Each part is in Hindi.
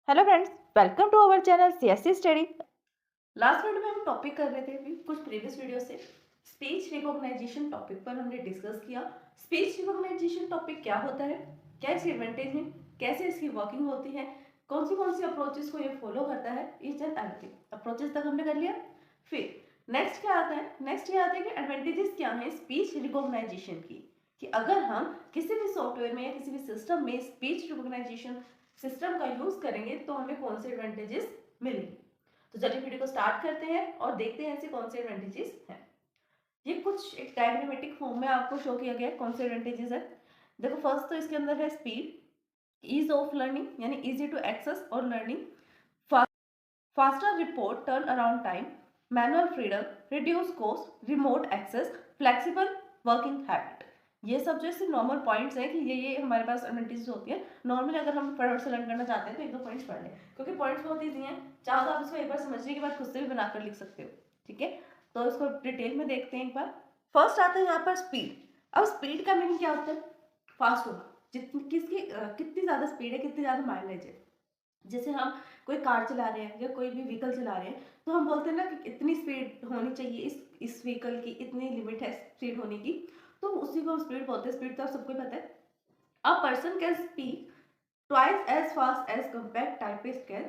Hello friends, welcome to our channel CSC study. Last video में हम टॉपिक कर रहे थे कुछ प्रीवियस वीडियो से स्पीच रिकॉग्नाइजेशन टॉपिक पर हमने डिस्कस किया। स्पीच रिकॉग्नाइजेशन टॉपिक क्या होता है, क्या इसके एडवांटेज हैं, कैसे इसकी वर्किंग होती है, कौन सी अप्रोचेस को ये फॉलो करता है, ईच एंड एवरीथिंग अप्रोचेस तक हमने कर लिया। फिर नेक्स्ट क्या आता है, नेक्स्ट ये आता है कि एडवांटेजेस क्या है स्पीच रिकॉग्नाइजेशन की, कि अगर हम किसी भी सॉफ्टवेयर में या किसी भी सिस्टम में स्पीच रिकॉग्नाइजेशन सिस्टम का यूज करेंगे तो हमें कौन से एडवांटेजेस मिलेंगे। तो चलिए वीडियो को स्टार्ट करते हैं और देखते हैं ऐसे कौन से एडवांटेजेस हैं। ये कुछ एक डायग्रामेटिक फॉर्म में आपको शो किया गया है कौन से एडवांटेजेस है। देखो फर्स्ट तो इसके अंदर है स्पीड, ईज ऑफ लर्निंग यानी इजी टू एक्सेस और learning, faster report turn around time, manual freedom, reduce cost, remote access, flexible working habit. ये सब जो सिर्फ नॉर्मल पॉइंट्स हैं कि ये हमारे पास एडवांटेजेस होती है। नॉर्मली अगर हम फटाफट से लर्न करना चाहते हैं तो एक दो पॉइंट्स पढ़ लें, क्योंकि पॉइंट्स बहुत ईजी हैं। चाहो तो आप इसको एक बार समझने के बाद खुद से भी बनाकर लिख सकते हो। ठीक है, तो इसको डिटेल में देखते हैं एक बार। फर्स्ट आता है यहाँ पर स्पीड। अब स्पीड का मीनिंग क्या होता है? फास्ट होना। जितनी किसकी कितनी ज्यादा स्पीड है, कितनी ज्यादा माइलेज है। जैसे हम कोई कार चला रहे हैं या कोई भी व्हीकल चला रहे हैं तो हम बोलते हैं ना कि इतनी स्पीड होनी चाहिए, इस व्हीकल की इतनी लिमिट है स्पीड होने की, तो उसी को हम स्पीड बोलते हैं। स्पीड तो आप सबको ही पता है। A person can speak twice as fast as compare typist can.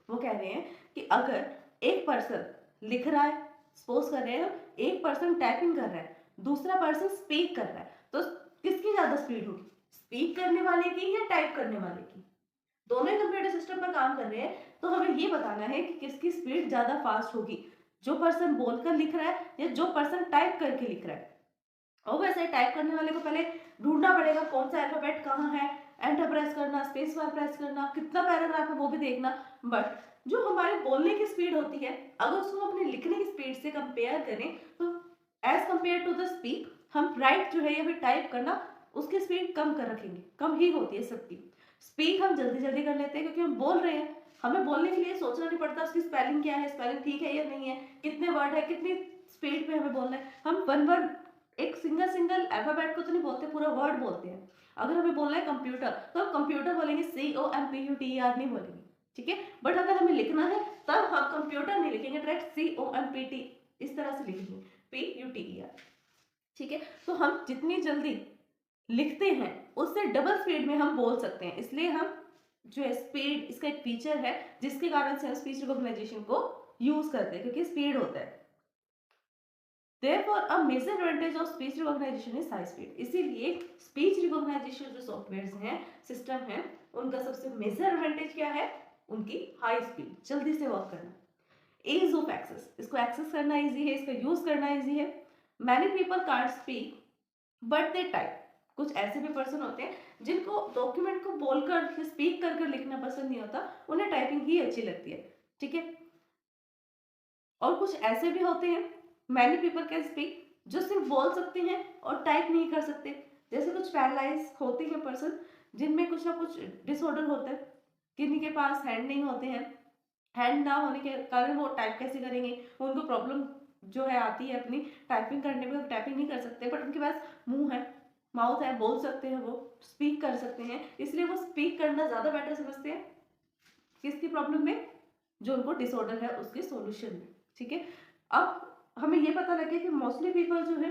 वो कह रहे हैं कि अगर एक पर्सन लिख रहा है, सपोज कर रहे हैं एक पर्सन टाइपिंग कर रहा है, दूसरा पर्सन स्पीक कर रहा है, तो किसकी ज्यादा स्पीड होगी, स्पीक करने वाले की या टाइप करने वाले की? दोनों ही कंप्यूटर सिस्टम पर काम कर रहे हैं, तो हमें ये बताना है कि किसकी स्पीड ज्यादा फास्ट होगी, जो पर्सन बोलकर लिख रहा है या जो पर्सन टाइप करके लिख रहा है। और वैसे टाइप करने वाले को पहले ढूंढना पड़ेगा कौन सा अल्फाबेट कहाँ है, एंटर प्रेस करना, स्पेस बार प्रेस करना, कितना पैराग्राफ है वो भी देखना। बट जो हमारे बोलने की स्पीड होती है, अगर उसको अपने लिखने की स्पीड से कंपेयर करें तो as compare to the speak, हम राइट जो है या फिर टाइप करना, उसकी स्पीड कम कर रखेंगे, कम ही होती है सबकी। स्पीक हम जल्दी जल्दी कर लेते हैं क्योंकि हम बोल रहे हैं, हमें बोलने के लिए सोचना नहीं पड़ता उसकी स्पेलिंग क्या है, स्पेलिंग ठीक है या नहीं है, कितने वर्ड है, कितनी स्पीड पे हमें बोलना है। हम वन वर्ड, एक सिंगल सिंगल अल्फाबेट को तो नहीं बोलते, पूरा वर्ड बोलते हैं। अगर हमें बोलना है कंप्यूटर तो हम कंप्यूटर बोलेंगे, COMPUTER नहीं बोलेंगे। ठीक है, बट अगर हमें लिखना है तब हम कंप्यूटर नहीं लिखेंगे, डायरेक्ट COMPT इस तरह से लिखेंगे, PUTER। ठीक है, तो हम जितनी जल्दी लिखते हैं उससे डबल स्पीड में हम बोल सकते हैं। इसलिए हम जो है स्पीड, इसका एक फीचर है जिसके कारण से हम स्पीच रिकॉग्नाइजेशन को यूज करते हैं, क्योंकि स्पीड होता है। Therefore, a major advantage of speech recognition is high speed। इसीलिए स्पीच रिकॉग्नाइजेशन जो सॉफ्टवेयर हैं, सिस्टम हैं, उनका सबसे मेजर एडवांटेज क्या है? उनकी हाई स्पीड, जल्दी से वर्क करना। ease ऑफ एक्सेस, इसको एक्सेस करना इजी है, इसका यूज करना इजी है। Many people can't speak but they type. कुछ ऐसे भी पर्सन होते हैं जिनको डॉक्यूमेंट को बोलकर स्पीक कर कर लिखना पसंद नहीं होता, उन्हें टाइपिंग ही अच्छी लगती है। ठीक है, और कुछ ऐसे भी होते हैं, मैनी पीपल कैन स्पीक, जो सिर्फ बोल सकते हैं और टाइप नहीं कर सकते। जैसे कुछ पैरालाइज होते हैं पर्सन जिनमें कुछ ना कुछ डिसऑर्डर होता है, किन्हीं के पास हैंड नहीं होते हैं, हैंड ना होने के कारण वो टाइप कैसे करेंगे, उनको प्रॉब्लम जो है आती है अपनी टाइपिंग करने में, टाइपिंग नहीं कर सकते, बट उनके पास मुंह है, माउथ है, बोल सकते हैं, वो स्पीक कर सकते हैं, इसलिए वो स्पीक करना ज्यादा बेटर समझते हैं। किसकी प्रॉब्लम में? जो उनको डिसऑर्डर है उसके सॉल्यूशन में। ठीक है, अब हमें ये पता लगे कि मोस्टली पीपल जो है,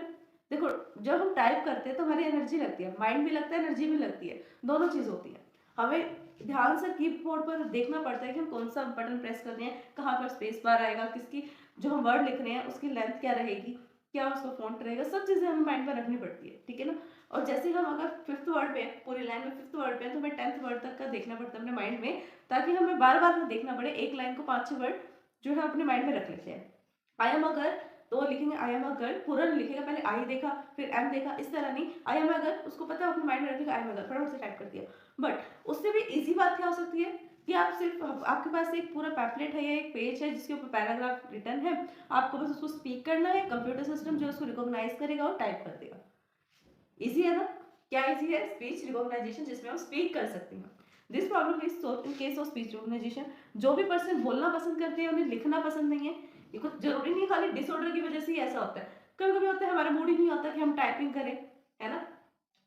देखो जब हम टाइप करते हैं तो हमारी एनर्जी लगती है, माइंड भी लगता है, एनर्जी भी लगती है, दोनों चीज होती है। हमें ध्यान से कीबोर्ड पर देखना पड़ता है कि हम कौन सा बटन प्रेस कर रहे हैं, कहाँ पर स्पेस बार आएगा, किसकी जो हम वर्ड लिख रहे हैं उसकी लेंथ क्या रहेगी, क्या उसका फॉन्ट रहेगा, सब चीजें हमें माइंड पर रखनी पड़ती है। ठीक है ना, और जैसे हम अगर फिफ्थ वर्ड पे, पूरी लाइन में फिफ्थ वर्ड पे, तो हमें 10th वर्ड तक का देखना पड़ता है अपने माइंड में, ताकि हमें बार बार ना देखना पड़े, एक लाइन को 5-6 वर्ड जो है अपने माइंड में रख लेते हैं। आई एम अ गर्ल, तो वो लिखेंगे आई एम अ गर्ल, पूरा नहीं लिखेगा, पहले आई देखा फिर एम देखा, इस तरह नहीं। आई एम अ गर्ल उसको पता है, अपने माइंड में रखेगा आई एम अ गर्ल, फटाफट से टाइप कर दिया। बट उससे भी इजी बात क्या हो सकती है कि आप सिर्फ, आपके पास एक पूरा पैम्पलेट है या एक पेज है जिसके ऊपर पैराग्राफ रिटर्न है, आपको बस उसको स्पीक करना है, कंप्यूटर सिस्टम जो उसको रिकॉग्नाइज करेगा और टाइप कर देगा। इजी है ना? क्या इजी है? स्पीच रिकॉग्नाइजेशन, जिसमें हम स्पीक कर सकते हैं। This problem is solved in case of speech recognisation. जो भी पर्सन बोलना पसंद करते हैं उन्हें लिखना पसंद नहीं है, ये कुछ जरूरी नहीं खाली डिसऑर्डर की वजह से ही ऐसा होता है, कभी कभी होता है हमारा मूड ही नहीं होता कि हम टाइपिंग करें, है ना,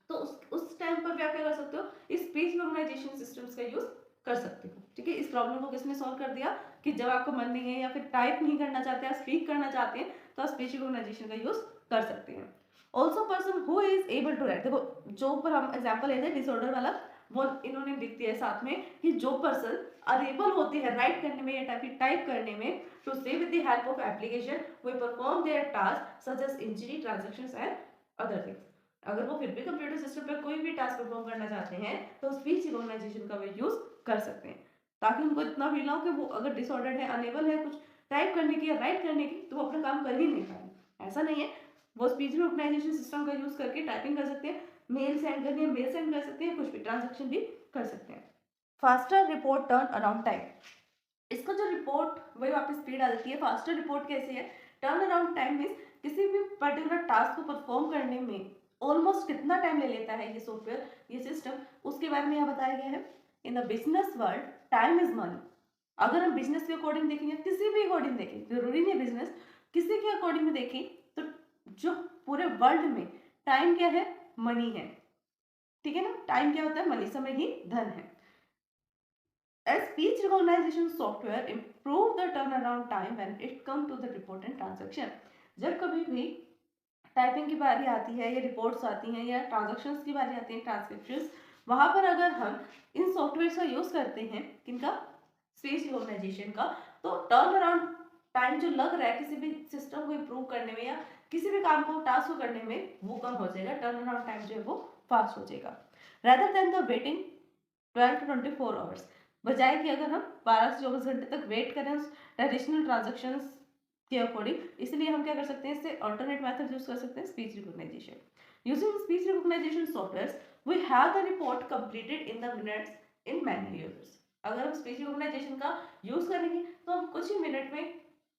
तो उस टाइम पर भी आप क्या कर सकते हो, इस स्पीच रिकॉग्नाइजेशन सिस्टम्स का यूज कर सकते हो। ठीक है, इस प्रॉब्लम को किसने सॉल्व कर दिया कि जब आपको मन नहीं है या फिर टाइप नहीं करना चाहते, आप स्पीक करना चाहते हैं, तो आप स्पीच रिकॉग्नाइजेशन का यूज कर सकते हैं। Also person who is able to write, देखो जो ऊपर हम एग्जाम्पल लेते हैं डिसऑर्डर वाला, वो इन्होंने लिख दिया है साथ में कि जो पर्सन अनेबल होते हैं राइट करने में या टाइप करने में, टू से with the help of application we perform their task such as injury transactions and other things. अगर वो फिर भी कंप्यूटर सिस्टम पर कोई भी टास्क परफॉर्म करना चाहते हैं तो स्पीच रिकॉग्नाइजेशन का वे यूज कर सकते हैं, ताकि उनको इतना फील हो कि वो अगर डिसऑर्डर्ड है, अनेबल है कुछ टाइप करने की या राइट करने की, तो वो अपना काम कर ही नहीं पाए। ऐसा नहीं है, वो स्पीच रिकॉग्नाइजेशन सिस्टम का यूज करके टाइपिंग कर सकते हैं, मेल सेंड करनी है मेल सेंड कर सकते हैं, कुछ भी ट्रांजेक्शन भी कर सकते हैं। Faster report turn around time, इसका जो रिपोर्ट वही वापस स्पीड आ जाती है। फास्टर रिपोर्ट कैसे है, टर्न अराउंड टाइम मीन्स किसी भी पर्टिकुलर टास्क को परफॉर्म करने में ऑलमोस्ट कितना टाइम ले लेता है ये सॉफ्टवेयर, ये सिस्टम, उसके बारे में यहाँ बताया गया है। In the business world time is money. अगर हम बिजनेस के अकॉर्डिंग देखेंगे, किसी भी अकॉर्डिंग देखें, जरूरी नहीं बिजनेस, किसी के अकॉर्डिंग में देखें, तो जो पूरे वर्ल्ड में टाइम क्या है, मनी है। ठीक है ना, टाइम क्या होता है, मनी, समय ही धन है। As speech recognition software improve the turnaround time when it come to the report and transaction। जब कभी भी टाइपिंग की बारी आती है या रिपोर्ट्स आती हैं या ट्रांजैक्शंस की बारी आती है, ट्रांसक्रिप्शंस, वहां पर अगर हम इन सॉफ्टवेयर का यूज करते हैं, किनका, स्पीच रिकॉग्नाइजेशन का, तो टर्न अराउंड टाइम जो लग रहा है किसी भी सिस्टम को इम्प्रूव करने में या किसी भी काम को टास्क को करने में, वो कम हो जाएगा, टर्न अराउंड टाइम जो है वो फास्ट हो जाएगा। Rather than the waiting 12 to 24 hours, बजाय कि अगर हम 12 से 24 घंटे तक वेट करें उस ट्रेडिशनल ट्रांजेक्शन्स के अकॉर्डिंग, इसलिए हम क्या कर सकते हैं, इससे अल्टरनेट मेथड यूज कर सकते हैं, speech recognisation. Using speech recognisation software we have the report completed in the minutes in many users. अगर हम स्पीच रिकॉग्नाइजेशन का यूज करेंगे तो हम कुछ ही मिनट में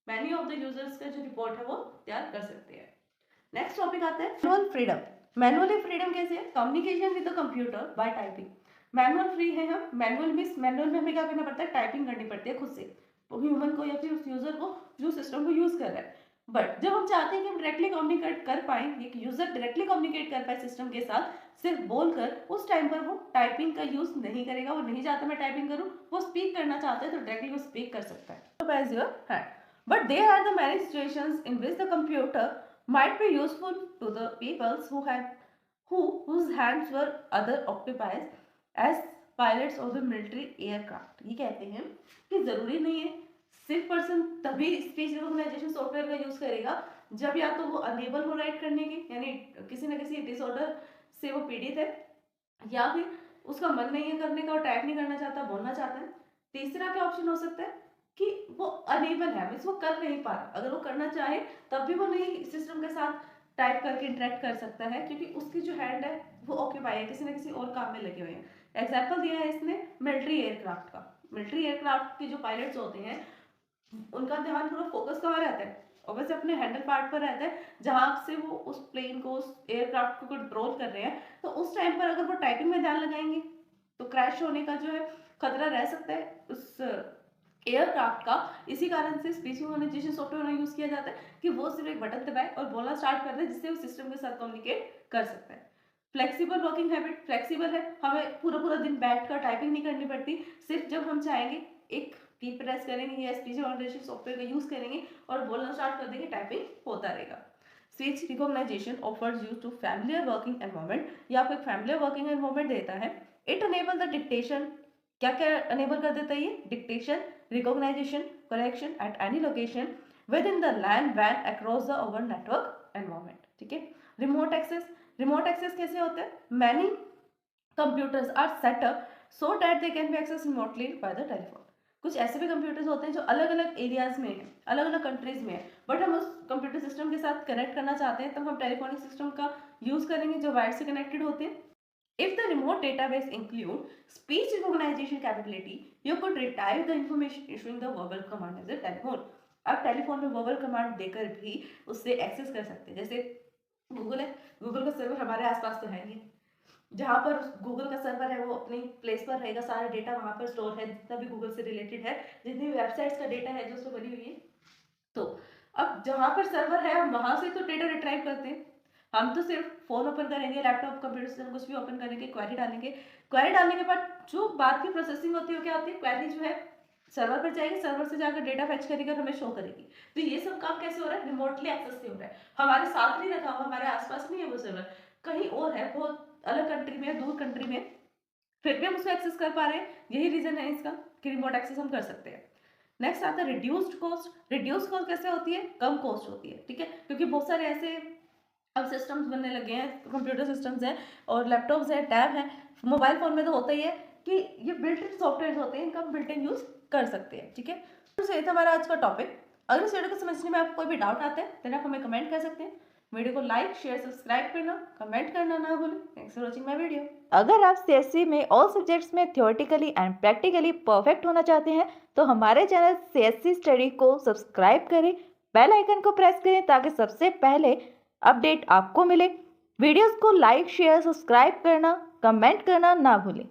मैनी ऑफ द यूजर्स का जो रिपोर्ट है वो तैयार कर सकते हैं। नेक्स्ट टॉपिक आता है मैनुअल फ्रीडम। मैनुअली फ्रीडम कैसे है, communication with the computer bye typing. Manual free है हम, मैनुअल में हमें क्या करना पड़ता है, टाइपिंग करनी पड़ती है खुद से, ह्यूमन को या फिर उस यूजर को जो सिस्टम को यूज कर रहा है। बट जब हम चाहते हैं कि हम डायरेक्टली कम्युनिकेट कर पाए, एक यूजर डायरेक्टली कम्युनिकेट कर पाए सिस्टम के साथ सिर्फ बोलकर, उस टाइम पर वो टाइपिंग का यूज नहीं करेगा, वो नहीं चाहता मैं टाइपिंग करूं, वो स्पीक करना चाहता है तो डायरेक्टली वो स्पीक कर सकता है as your hand. But there are the many situations in which the computer might be useful to the peoples whose hands were other occupied as pilots of the military aircraft। ये कहते हैं कि जरूरी नहीं है सिर्फ पर्सन तभी स्पीच रिकॉग्नाइजेशन सॉफ्टवेयर का यूज करेगा जब या तो वो अनेबल हो राइट करने के, यानी किसी न किसी डिसऑर्डर से वो पीड़ित है, या फिर उसका मन नहीं है करने का, वो टाइप नहीं करना चाहता, बोलना चाहता है। तीसरा क्या ऑप्शन हो सकता है कि वो अनेबल है, मीन्स वो कर नहीं पा रहा, अगर वो करना चाहे तब भी वो नहीं सिस्टम के साथ टाइप करके इंटरेक्ट कर सकता है, क्योंकि उसकी जो हैंड है वो ऑक्यूपाई है, किसी न किसी और काम में लगे हुए हैं। एग्जाम्पल दिया है इसने मिलिट्री एयरक्राफ्ट का। मिलिट्री एयरक्राफ्ट के जो पायलट्स होते हैं उनका ध्यान पूरा फोकस कहाँ रहता है, ऑब्वियसली अपने हैंडल पार्ट पर रहता है, जहां से वो उस प्लेन को, उस एयरक्राफ्ट को कंट्रोल कर रहे हैं। तो उस टाइम पर अगर वो टाइपिंग में ध्यान लगाएंगे तो क्रैश होने का जो है खतरा रह सकता है उस एयरक्राफ्ट का। इसी कारण से स्पीच रिकॉग्निशन सॉफ्टवेयर यूज किया जाता है कि वो सिर्फ एक बटन दबाए और बोलना स्टार्ट कर दे, जिससे वो सिस्टम के साथ कम्युनिकेट कर सकता है। फ्लेक्सिबल वर्किंग हैबिट, फ्लेक्सिबल है, हमें पूरा पूरा दिन बैठ कर टाइपिंग नहीं करनी पड़ती, सिर्फ जब हम चाहेंगे एक की प्रेस करेंगे या स्पीच रिकॉग्निशन सॉफ्टवेयर का यूज करेंगे और बोलना स्टार्ट कर देंगे, टाइपिंग होता रहेगा। Speech recognisation offers you to familiar working environment, या आपको एक फैमिलियर वर्किंग एनवायरनमेंट देता है। इट अनेबल द डिक्टेशन, क्या क्या अनेबल कर देता है ये, dictation, recognisation, correction at any location within the LAN वैन across the over network environment. ठीक है। रिमोट एक्सेस, रिमोट एक्सेस कैसे होता है, many computers are set up so that they can be access remotely by the telephone. कुछ ऐसे भी कंप्यूटर्स होते हैं जो अलग अलग एरियाज में है, अलग अलग कंट्रीज में है, बट हम उस कंप्यूटर सिस्टम के साथ कनेक्ट करना चाहते हैं, तब हम टेलीफोनिक सिस्टम का यूज करेंगे जो वायर से कनेक्टेड होते हैं। If the remote database include speech recognition capability, you could retrieve the information issuing the verbal command as a telephone। आप टेलीफोन में वर्बल कमांड देकर भी उससे एक्सेस कर सकते हैं। जैसे गूगल है, गूगल का सर्वर हमारे आसपास तो है नहीं, जहाँ पर गूगल का सर्वर है वो अपनी प्लेस पर रहेगा, सारा डेटा वहाँ पर स्टोर है, जितना भी गूगल से रिलेटेड है, जितनी भी वेबसाइट्स का डेटा है जो उसमें बनी हुई है। तो अब जहाँ पर सर्वर है हम वहाँ से तो डेटा रिट्राइव करते हैं, हम तो सिर्फ फ़ोन ओपन करेंगे, लैपटॉप, कंप्यूटर सिस्टम कुछ भी ओपन करेंगे, क्वेरी डालेंगे। क्वेरी डालने के बाद जो बाद की प्रोसेसिंग होती है वो क्या होती है, क्वेरी जो है सर्वर पर जाएगी, सर्वर से जाकर डेटा फेच करेगी और हमें शो करेगी। तो ये सब काम कैसे हो रहा है, रिमोटली एक्सेस से हो रहा है, हमारे साथ नहीं रखा हुआ, हमारे आसपास नहीं है वो सर्वर, कहीं और है, बहुत अलग कंट्री में, दूर कंट्री में, फिर भी हम उसको एक्सेस कर पा रहे हैं। यही रीजन है इसका कि रिमोट एक्सेस हम कर सकते हैं। नेक्स्ट आता है रिड्यूस्ड कॉस्ट। रिड्यूस्ड कॉस्ट कैसे होती है, कम कॉस्ट होती है, ठीक है, क्योंकि बहुत सारे ऐसे अब सिस्टम्स बनने लगे हैं, कंप्यूटर सिस्टम्स हैं और लैपटॉप्स हैं, टैब हैं, मोबाइल फ़ोन में तो होता ही है कि ये बिल्ट इन सॉफ्टवेयर होते हैं, इनका हम बिल्ट इन यूज़ कर सकते हैं, ठीक है। तो ये था हमारा आज का टॉपिक। अगर इस वीडियो को समझने में आपको कोई भी डाउट आता है तो आप हमें कमेंट कर सकते हैं। वीडियो को लाइक, शेयर, सब्सक्राइब करना, कमेंट करना ना भूलें। Thanks for watching my video. अगर आप सीएससी में ऑल सब्जेक्ट्स में थ्योरेटिकली एंड प्रैक्टिकली परफेक्ट होना चाहते हैं तो हमारे चैनल सीएससी स्टडी को सब्सक्राइब करें, बेल आइकन को प्रेस करें ताकि सबसे पहले अपडेट आपको मिले। वीडियोस को लाइक, शेयर, सब्सक्राइब करना, कमेंट करना ना भूलें।